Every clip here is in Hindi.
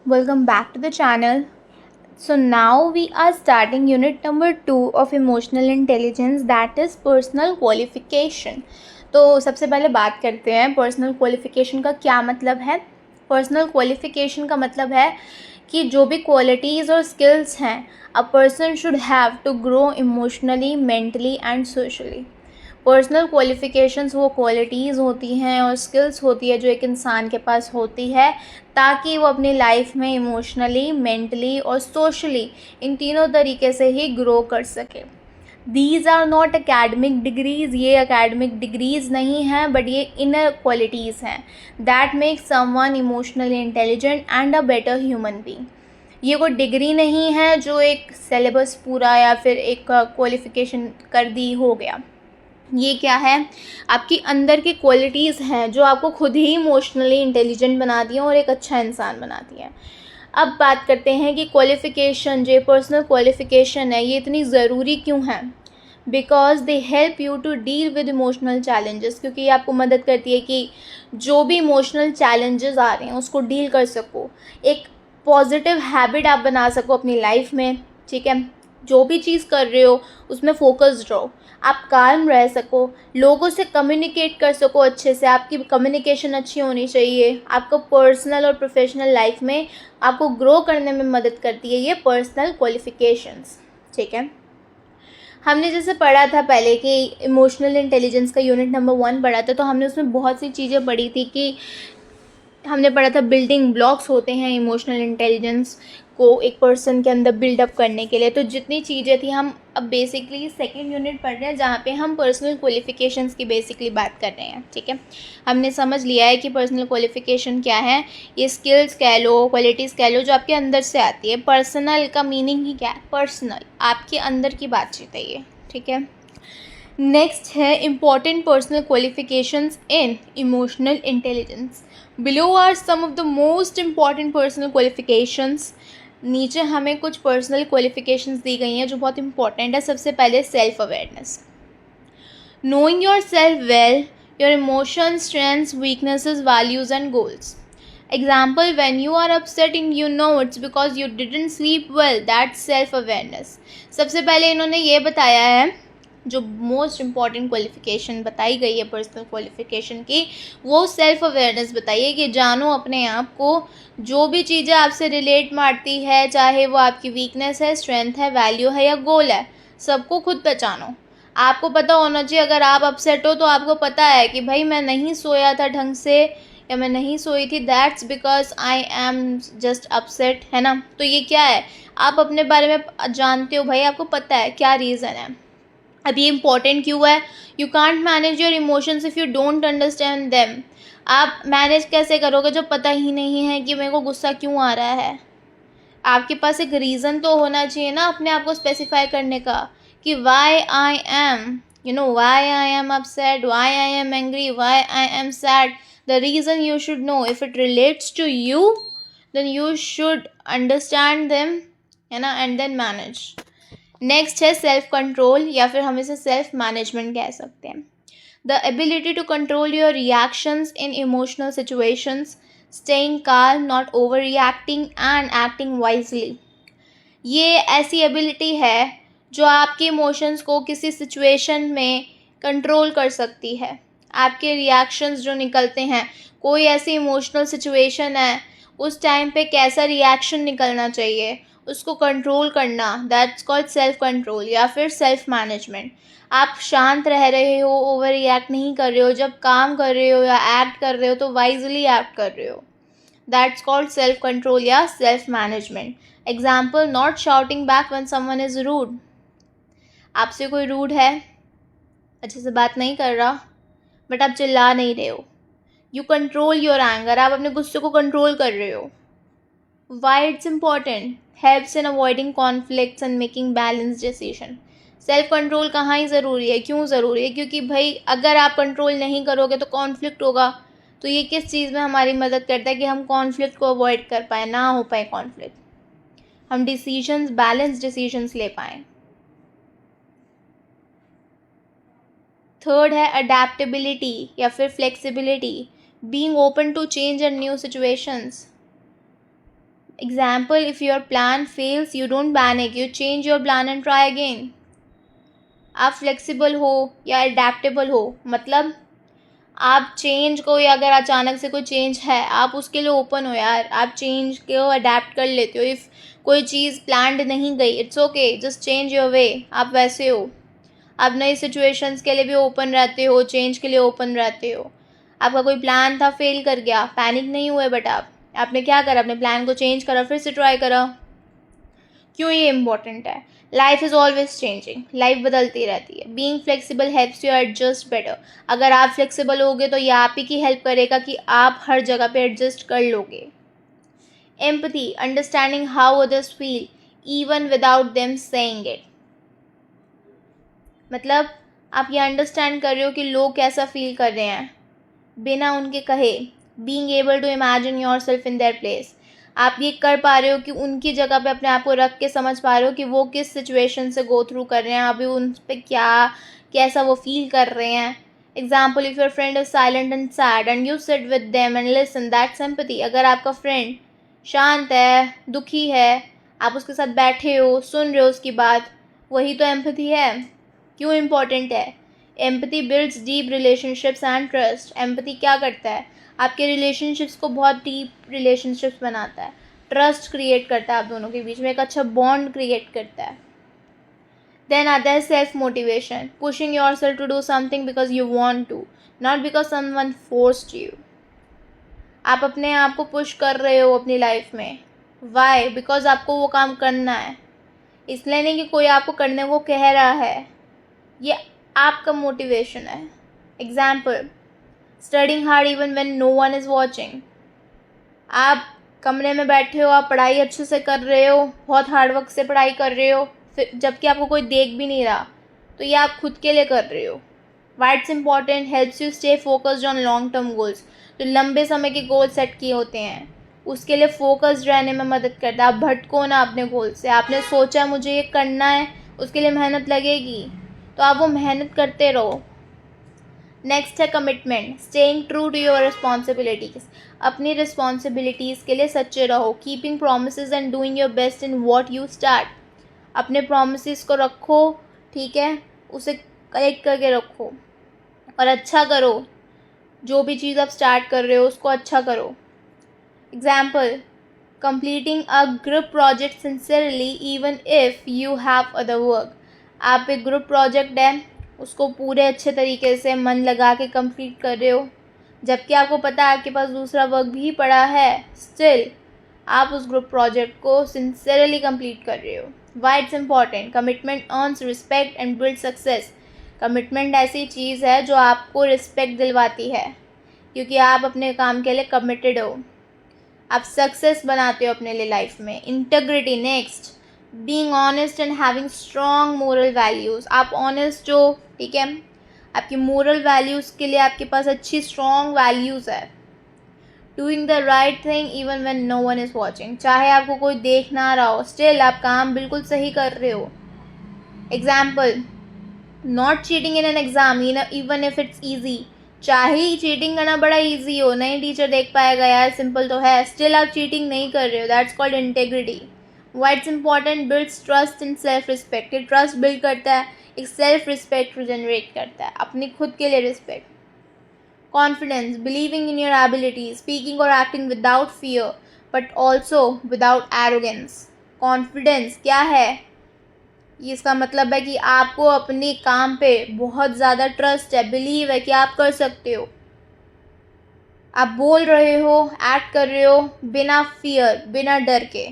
Welcome back to the channel. So now we are starting unit number 2 of emotional intelligence, that is personal qualification. तो सबसे पहले बात करते हैं पर्सनल क्वालिफिकेशन का क्या मतलब है। पर्सनल क्वालिफिकेशन का मतलब है कि जो भी क्वालिटीज़ और स्किल्स हैं a person should have to grow emotionally, mentally and socially. Personal qualifications वो क्वालिटीज़ होती हैं और स्किल्स होती है जो एक इंसान के पास होती है ताकि वो अपनी लाइफ में इमोशनली, मेंटली और सोशली इन तीनों तरीके से ही ग्रो कर सके। These are not academic degrees, ये अकेडमिक डिग्रीज़ नहीं हैं बट ये इनर क्वालिटीज़ हैं that make someone emotionally intelligent and a better human being. ये कोई डिग्री नहीं है जो एक सिलेबस पूरा या फिर एक क्वालिफ़िकेशन कर दी हो गया। ये क्या है, आपकी अंदर की क्वालिटीज़ हैं जो आपको खुद ही इमोशनली इंटेलिजेंट बनाती हैं और एक अच्छा इंसान बनाती हैं। अब बात करते हैं कि क्वालिफ़िकेशन, जो पर्सनल क्वालिफ़िकेशन है, ये इतनी ज़रूरी क्यों है। Because they help you to deal with emotional challenges, क्योंकि ये आपको मदद करती है कि जो भी इमोशनल चैलेंजेस आ रहे हैं उसको डील कर सको, एक पॉजिटिव हैबिट आप बना सको अपनी लाइफ में। ठीक है, जो भी चीज़ कर रहे हो उसमें फोकस्ड रहो, आप काम रह सको, लोगों से कम्युनिकेट कर सको अच्छे से, आपकी कम्युनिकेशन अच्छी होनी चाहिए। आपको पर्सनल और प्रोफेशनल लाइफ में आपको ग्रो करने में मदद करती है ये पर्सनल क्वालिफ़िकेशंस। ठीक है, हमने जैसे पढ़ा था पहले कि इमोशनल इंटेलिजेंस का यूनिट नंबर 1 पढ़ा था, तो हमने उसमें बहुत सी चीज़ें पढ़ी थी कि हमने पढ़ा था बिल्डिंग ब्लॉक्स होते हैं इमोशनल इंटेलिजेंस को एक पर्सन के अंदर बिल्डअप करने के लिए। तो जितनी चीज़ें थी, हम अब बेसिकली सेकेंड यूनिट पढ़ रहे हैं जहाँ पे हम पर्सनल क्वालिफ़िकेशंस की बेसिकली बात कर रहे हैं। ठीक है, हमने समझ लिया है कि पर्सनल क्वालिफ़िकेशन क्या है, ये स्किल्स कह लो, क्वालिटीज़ कह लो, जो आपके अंदर से आती है। पर्सनल का मीनिंग ही क्या है, पर्सनल, आपके अंदर की बातचीत है ये। ठीक है, नेक्स्ट है important personal qualifications in emotional intelligence. Below are some of the most important personal qualifications. नीचे हमें कुछ पर्सनल क्वालिफिकेशंस दी गई हैं जो बहुत इंपॉर्टेंट है। सबसे पहले self awareness, knowing your self well, your emotions, strengths, weaknesses, values and goals. Example, when you are upset and you know it's because you didn't sleep well, that's self awareness. सबसे पहले इन्होंने ये बताया है, जो मोस्ट इम्पॉर्टेंट क्वालिफ़िकेशन बताई गई है पर्सनल क्वालिफ़िकेशन की, वो सेल्फ अवेयरनेस बताइए कि जानो अपने आप को, जो भी चीज़ें आपसे रिलेट मारती है, चाहे वो आपकी वीकनेस है, स्ट्रेंथ है, वैल्यू है या गोल है, सबको खुद पहचानो। आपको पता होना चाहिए, अगर आप अपसेट हो तो आपको पता है कि भाई मैं नहीं सोया था ढंग से या मैं नहीं सोई थी, that's because I am just upset, है ना। तो ये क्या है, आप अपने बारे में जानते हो भाई, आपको पता है क्या रीज़न है। अब ये इम्पॉर्टेंट क्यों है, you can't manage your emotions if you don't understand them. आप मैनेज कैसे करोगे जब पता ही नहीं है कि मेरे को गुस्सा क्यों आ रहा है। आपके पास एक रीज़न तो होना चाहिए ना अपने आप को स्पेसिफाई करने का, कि why I am, why I am upset, why I am angry, why I am sad. The reason you should know, if it relates to you then you should understand them, है ना, एंड देन मैनेज। नेक्स्ट है सेल्फ कंट्रोल, या फिर हम इसे सेल्फ मैनेजमेंट कह सकते हैं। The ability to control your reactions in emotional situations, staying calm, not over reacting and acting wisely. ये ऐसी एबिलिटी है जो आपके इमोशंस को किसी सिचुएशन में कंट्रोल कर सकती है। आपके रिएक्शंस जो निकलते हैं, कोई ऐसी इमोशनल सिचुएशन है, उस टाइम पे कैसा रिएक्शन निकलना चाहिए, उसको कंट्रोल करना, दैट्स कॉल्ड सेल्फ कंट्रोल या फिर सेल्फ मैनेजमेंट। आप शांत रह रहे हो, ओवर रिएक्ट नहीं कर रहे हो, जब काम कर रहे हो या एक्ट कर रहे हो तो वाइजली एक्ट कर रहे हो, दैट्स कॉल्ड सेल्फ कंट्रोल या self management. Example, not shouting back when someone is rude. आपसे कोई रूड है, अच्छे से बात नहीं कर रहा, बट आप चिल्ला नहीं रहे हो, यू कंट्रोल योर एंगर, आप अपने गुस्से को कंट्रोल कर रहे हो। Y it's important, helps in avoiding conflicts and making balance decision. Self control कहाँ ही ज़रूरी है, क्यों ज़रूरी है, क्योंकि भाई अगर आप कंट्रोल नहीं करोगे तो कॉन्फ्लिक्ट होगा। तो ये किस चीज़ में हमारी मदद करता है कि हम कॉन्फ्लिक्ट को अवॉइड कर पाए, ना हो पाए कॉन्फ्लिक्ट, हम डिसीजंस, बैलेंस डिसीजंस ले पाएँ। थर्ड है अडेप्टेबिलिटी या फिर flexibility, being open to change and new situations. Example, if your plan fails you don't panic, you change your plan and try again. आप फ्लेक्सिबल हो या अडेप्टेबल हो, मतलब आप चेंज को, या अगर अचानक से कोई चेंज है आप उसके लिए ओपन हो यार, आप चेंज को अडेप्ट कर लेते हो। इफ़ कोई चीज़ प्लान्ड नहीं गई, it's okay, just change your way, आप वैसे हो। आप नई सिचुएशंस के लिए भी ओपन रहते हो, चेंज के लिए ओपन रहते हो। आपका कोई प्लान था, फेल कर गया, पैनिक नहीं हुए, बट आपने क्या करा, अपने प्लान को चेंज करा, फिर से ट्राई करा। क्यों ये इम्पोर्टेंट है? Life is always changing, life बदलती रहती है। Being flexible helps you adjust better. अगर आप फ्लेक्सिबल होगे तो ये आप ही की हेल्प करेगा कि आप हर जगह पे एडजस्ट कर लोगे। Empathy, understanding how others feel even without them saying it. मतलब आप ये अंडरस्टैंड कर रहे हो कि लोग कैसा फील कर रहे हैं बिना उनके कहे। Being able to imagine yourself in their place, आप ये कर पा रहे हो कि उनकी जगह पे अपने आप को रख के समझ पा रहे हो कि वो किस सिचुएशन से गो थ्रू कर रहे हैं, अभी उन पे क्या कैसा वो फील कर रहे हैं। Example, if your friend is silent and sad and you sit with them and listen, that's empathy. अगर आपका फ्रेंड शांत है, दुखी है, आप उसके साथ बैठे हो, सुन रहे हो उसकी बात, वही तो एम्पैथी है। क्यों इम्पॉर्टेंट है? Empathy builds deep relationships and trust. Empathy क्या करता है? आपके रिलेशनशिप्स को बहुत डीप रिलेशनशिप्स बनाता है, ट्रस्ट क्रिएट करता है आप दोनों के बीच में, एक अच्छा बॉन्ड क्रिएट करता है। देन आता है self motivation, pushing yourself to do something because you want to, not because someone forced you. आप अपने आप को पुश कर रहे हो अपनी लाइफ में, वाई? बिकॉज आपको वो काम करना है, इसलिए नहीं कि कोई आपको करने को कह रहा है, ये आपका मोटिवेशन है। Example, studying hard even when no one is watching. आप कमरे में बैठे हो, आप पढ़ाई अच्छे से कर रहे हो, बहुत हार्ड वर्क से पढ़ाई कर रहे हो, फिर जबकि आपको कोई देख भी नहीं रहा, तो ये आप खुद के लिए कर रहे हो। Y it's important? Helps you stay focused on long term goals. तो लंबे समय के गोल सेट किए होते हैं, उसके लिए फोकस्ड रहने में मदद करता है। आप भटको ना अपने गोल से, आपने सोचा मुझे ये करना है, उसके लिए मेहनत लगेगी, तो आप वो मेहनत करते रहो। नेक्स्ट है commitment, staying true to your responsibilities. अपनी रिस्पॉन्सिबिलिटीज़ के लिए सच्चे रहो, keeping promises and doing your best in what you start. अपने प्रोमिसेस को रखो, ठीक है, उसे कलेक्ट करके रखो और अच्छा करो। जो भी चीज़ आप स्टार्ट कर रहे हो उसको अच्छा करो। Example, completing a group project sincerely even if you have other work। आप एक ग्रुप प्रोजेक्ट है, उसको पूरे अच्छे तरीके से मन लगा के कंप्लीट कर रहे हो, जबकि आपको पता है आपके पास दूसरा वर्क भी पड़ा है, स्टिल आप उस ग्रुप प्रोजेक्ट को सिंसियरली कंप्लीट कर रहे हो। Y it's important? Commitment earns respect and build success. Commitment ऐसी चीज़ है जो आपको रिस्पेक्ट दिलवाती है, क्योंकि आप अपने काम के लिए कमिटेड हो, आप सक्सेस बनाते हो अपने लिए लाइफ में। Integrity, next, being honest and having strong moral values. आप ऑनेस्ट हो, ठीक है, आपकी मोरल वैल्यूज़ के लिए आपके पास अच्छी स्ट्रॉन्ग वैल्यूज़ है। Doing the right thing even when no one is watching. चाहे आपको कोई देख ना रहा हो, स्टिल आप काम बिल्कुल सही कर रहे हो। Example, not cheating in an exam even if it's easy. चाहे ही चीटिंग करना बड़ा इजी हो, नहीं टीचर देख पाएगा यार, सिंपल तो है, स्टिल आप चीटिंग नहीं कर रहे हो, that's called integrity. Why it's important? Builds trust and self respect. ये ट्रस्ट बिल्ड करता है, एक सेल्फ रिस्पेक्ट जनरेट करता है, अपनी खुद के लिए respect. Confidence, believing in your ability, speaking और acting without fear but also without arrogance. Confidence क्या है? इसका मतलब है कि आपको अपने काम पे बहुत ज़्यादा ट्रस्ट है, बिलीव है कि आप कर सकते हो। आप बोल रहे हो, एक्ट कर रहे हो बिना फियर, बिना डर के।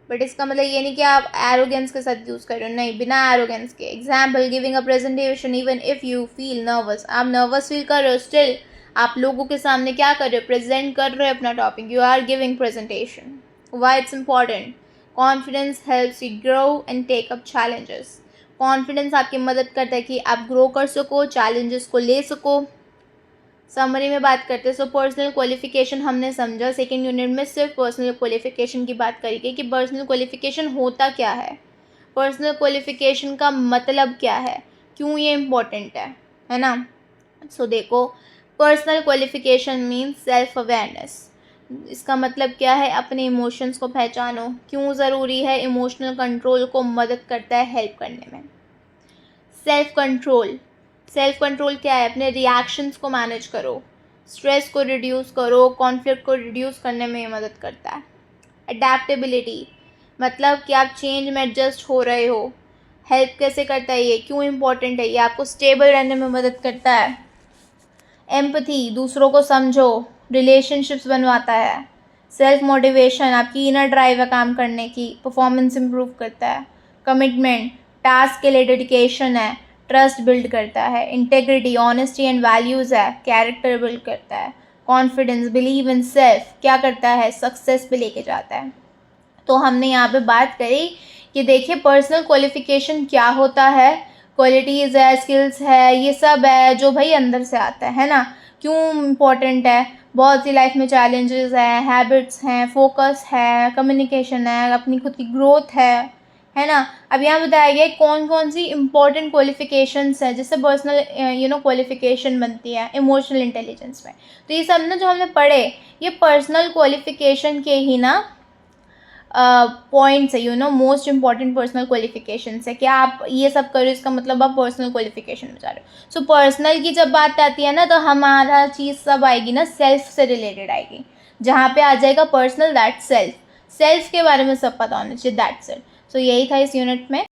बट इसका मतलब ये नहीं कि आप एरोगेंस के साथ यूज़ कर रहे हो, नहीं, बिना एरोगेंस के। Example, giving a presentation even if you feel nervous. आप नर्वस फील कर रहे हो, स्टिल आप लोगों के सामने क्या कर रहे हो? प्रेजेंट कर रहे हो अपना topic, you are giving presentation. Why it's important? Confidence helps you grow and take up challenges. Confidence आपकी मदद करता है कि आप ग्रो कर सको, चैलेंजेस को ले सको। समरी में बात करते हैं, सो पर्सनल क्वालिफिकेशन हमने समझा। सेकेंड यूनिट में सिर्फ पर्सनल क्वालिफिकेशन की बात करी गई कि पर्सनल क्वालिफिकेशन होता क्या है, पर्सनल क्वालिफिकेशन का मतलब क्या है, क्यों ये इम्पोर्टेंट है ना। सो देखो, personal qualification means self awareness, इसका मतलब क्या है, अपने इमोशंस को पहचानो। क्यों ज़रूरी है, इमोशनल कंट्रोल को मदद करता है हेल्प करने में। सेल्फ कंट्रोल, सेल्फ कंट्रोल क्या है, अपने रिएक्शंस को मैनेज करो, स्ट्रेस को रिड्यूस करो, कॉन्फ्लिक्ट को रिड्यूस करने में ये मदद करता है। अडेप्टेबिलिटी, मतलब कि आप चेंज में एडजस्ट हो रहे हो। हेल्प कैसे करता है ये, क्यों इम्पोर्टेंट है, ये आपको स्टेबल रहने में मदद करता है। एम्पथी, दूसरों को समझो, रिलेशनशिप्स बनवाता है। सेल्फ मोटिवेशन, आपकी इनर ड्राइव है काम करने की, परफॉर्मेंस इम्प्रूव करता है। कमिटमेंट, टास्क के लिए डेडिकेशन है, ट्रस्ट बिल्ड करता है। इंटेग्रिटी, ऑनेस्टी एंड वैल्यूज़ है, कैरेक्टर बिल्ड करता है। कॉन्फिडेंस, बिलीव इन सेल्फ, क्या करता है, सक्सेस पे लेके जाता है। तो हमने यहाँ पे बात करी कि देखिए पर्सनल क्वालिफिकेशन क्या होता है, क्वालिटीज़ है, स्किल्स है, ये सब है जो भाई अंदर से आता है ना। क्यों इम्पोर्टेंट है, बहुत सी लाइफ में चैलेंजेस हैं, हैबिट्स हैं, फोकस है, कम्युनिकेशन है, अपनी खुद की ग्रोथ है ना। अब यहाँ बताया गया कौन कौन सी इंपॉर्टेंट क्वालिफिकेशंस है जिससे पर्सनल क्वालिफिकेशन बनती है इमोशनल इंटेलिजेंस में। तो ये सब ना जो हमने पढ़े ये पर्सनल क्वालिफिकेशन के ही ना पॉइंट्स है, मोस्ट इंपॉर्टेंट पर्सनल क्वालिफिकेशंस है। क्या आप ये सब करो इसका मतलब आप पर्सनल क्वालिफिकेशन में जा रहे हो। सो पर्सनल की जब बात आती है ना तो हमारा चीज़ सब आएगी ना सेल्फ से रिलेटेड आएगी, जहाँ पे आ जाएगा पर्सनल दैट सेल्फ के बारे में सब पता होना चाहिए, दैट्स इट। सो यही था इस यूनिट में।